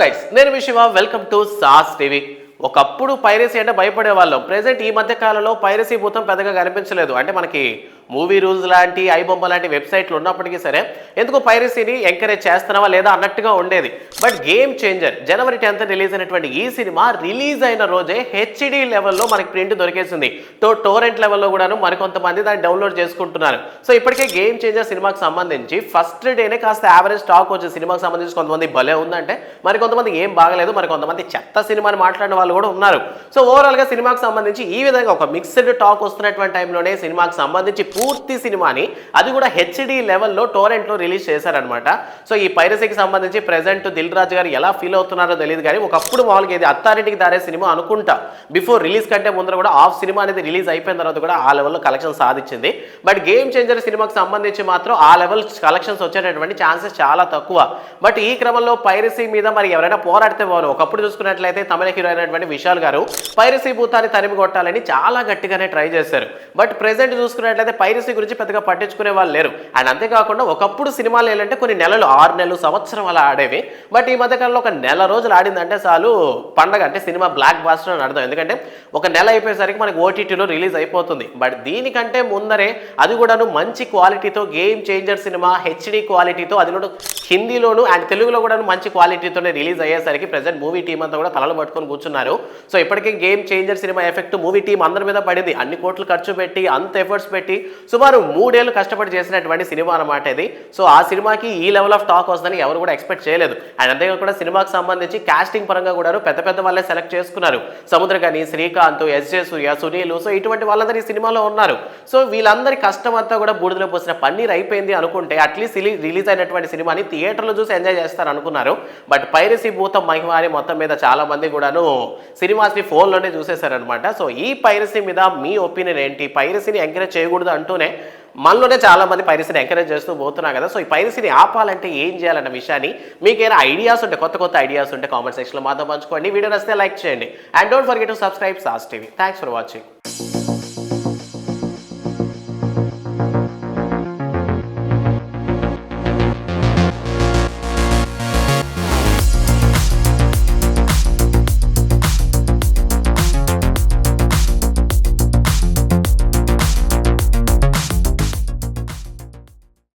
Guys, నేను మీ Shiva. Welcome to సాస్ టీవీ. ఒకప్పుడు పైరసీ అంటే భయపడే వాళ్ళం. ప్రెసెంట్ ఈ మధ్య కాలంలో పైరసీ భూతం పెద్దగా కనిపించలేదు. అంటే మనకి మూవీ రూల్స్ లాంటి ఐబొమ్మ లాంటి వెబ్సైట్లు ఉన్నప్పటికీ సరే ఎందుకు పైరసీని ఎంకరేజ్ చేస్తున్నావా లేదా అన్నట్టుగా ఉండేది. But game changer January 10th release అయినటువంటి ఈ సినిమా రిలీజ్ అయిన రోజే హెచ్డి లెవెల్లో మనకి ప్రింట్ దొరికేసింది. టోరెంట్ లెవెల్లో కూడాను మరికొంతమంది దాన్ని డౌన్లోడ్ చేసుకుంటున్నారు. సో ఇప్పటికే గేమ్ చేంజర్ సినిమాకి సంబంధించి ఫస్ట్ డేనే కాస్త యావరేజ్ టాక్ వచ్చే సినిమాకి సంబంధించి కొంతమంది భలే ఉందంటే మరి కొంతమంది ఏం బాగలేదు, మరి కొంతమంది చెత్త సినిమాని మాట్లాడిన వాళ్ళు కూడా ఉన్నారు. సో ఓవరాల్గా సినిమాకి సంబంధించి ఈ విధంగా ఒక మిక్స్డ్ టాక్ వస్తున్నటువంటి టైంలోనే సినిమాకి సంబంధించి పూర్తి సినిమాని అది కూడా హెచ్డి లెవెల్లో టోరెంట్లో రిలీజ్ చేశారనమాట. సో ఈ పైరసీకి సంబంధించి ప్రెజెంట్ దిల్ రాజు గారు ఎలా ఫీల్ అవుతున్నారో తెలియదు, కానీ ఒకప్పుడు మామూలుగా ఇది అత్తారింటికి దారే సినిమా అనుకుంటా. బిఫోర్ రిలీజ్ కంటే ముందర కూడా ఆఫ్ సినిమా అనేది రిలీజ్ అయిపోయిన తర్వాత కూడా ఆ లెవెల్లో కలెక్షన్ సాధించింది. బట్ గేమ్ చేంజర్ సినిమాకి సంబంధించి మాత్రం ఆ లెవెల్ కలెక్షన్స్ వచ్చేటటువంటి ఛాన్సెస్ చాలా తక్కువ. బట్ ఈ క్రమంలో పైరసీ మీద మరి ఎవరైనా పోరాడితే వారు ఒకప్పుడు చూసుకున్నట్లయితే తమిళ హీరో అయినటువంటి విశాల్ గారు పైరసీ భూతాన్ని తరిమి కొట్టాలని చాలా గట్టిగానే ట్రై చేశారు. బట్ ప్రెజెంట్ చూసుకున్నట్లయితే పైరసీ గురించి పెద్దగా పట్టించుకునే వాళ్ళు లేరు. అండ్ అంతేకాకుండా ఒకప్పుడు సినిమాలు ఏంటంటే కొన్ని నెలలు 6 నెలలు సంవత్సరం అలా ఆడేవి. బట్ ఈ మధ్యకాలంలో ఒక నెల రోజులు ఆడిందంటే చాలు పండగ, అంటే సినిమా బ్లాక్ బాస్టర్ అని అర్థం. ఎందుకంటే ఒక నెల అయిపోయేసరికి మనకి ఓటీటీలో రిలీజ్ అయిపోతుంది. బట్ దీనికంటే ముందరే అది కూడాను మంచి క్వాలిటీతో గేమ్ చేంజర్ సినిమా హెచ్డి క్వాలిటీతో, అది కూడా హిందీలోను అండ్ తెలుగులో కూడా మంచి క్వాలిటీతోనే రిలీజ్ అయ్యేసరికి ప్రెజెంట్ మూవీ టీం అంతా కూడా తలలు పట్టుకొని కూర్చున్నారు. సో ఇప్పటికే game changer cinema effect movie team అందరి మీద పడింది. అన్ని కోట్లు ఖర్చు పెట్టి అంత ఎఫర్ట్స్ పెట్టి సుమారు 3 ఏళ్ళు కష్టపడి చేసినటువంటి సినిమా అనమాట ఇది. సో ఆ సినిమాకి ఈ లెవెల్ ఆఫ్ టాక్ వస్తుందని ఎవరు కూడా ఎక్స్పెక్ట్ చేయలేదు. అండ్ అంతేకాకుండా సినిమాకి సంబంధించి కాస్టింగ్ పరంగా కూడా పెద్ద పెద్ద వాళ్ళే సెలెక్ట్ చేసుకున్నారు. సముద్రగని, శ్రీకాంత్, ఎస్జే సూర్య, సునీల్, సో ఇటువంటి వాళ్ళందరూ ఈ సినిమాలో ఉన్నారు. సో వీళ్ళందరి కష్టం అంతా కూడా బూడిదలో పోసిన పన్నీర్ అయిపోయింది అనుకుంటే అట్లీస్ట్ రిలీజ్ అయినటువంటి సినిమాని థియేటర్లో చూసి ఎంజాయ్ చేస్తారు అనుకున్నారు. బట్ పైరసీ భూతం మహిమాని మొత్తం మీద చాలా మంది కూడాను సినిమాస్ని ఫోన్లోనే చూసేశారనమాట. సో ఈ పైరసీ మీద మీ ఒపీనియన్ ఏంటి? పైరసీని ఎంకరేజ్ చేయకూడదు అంటూనే మనలోనే చాలా మంది పైరసీని ఎంకరేజ్ చేస్తూ పోతున్నారు కదా. సో ఈ పైరసీని ఆపాలంటే ఏం చేయాలన్న విషయాన్ని మీకు ఏమైనా ఐడియాస్ ఉంటే, కొత్త ఐడియాస్ ఉంటే కామెంట్ సెక్షన్లో మాతో పంచుకోండి. వీడియో నచ్చితే లైక్ చేయండి. And don't forget to subscribe sauce TV. Thanks for watching.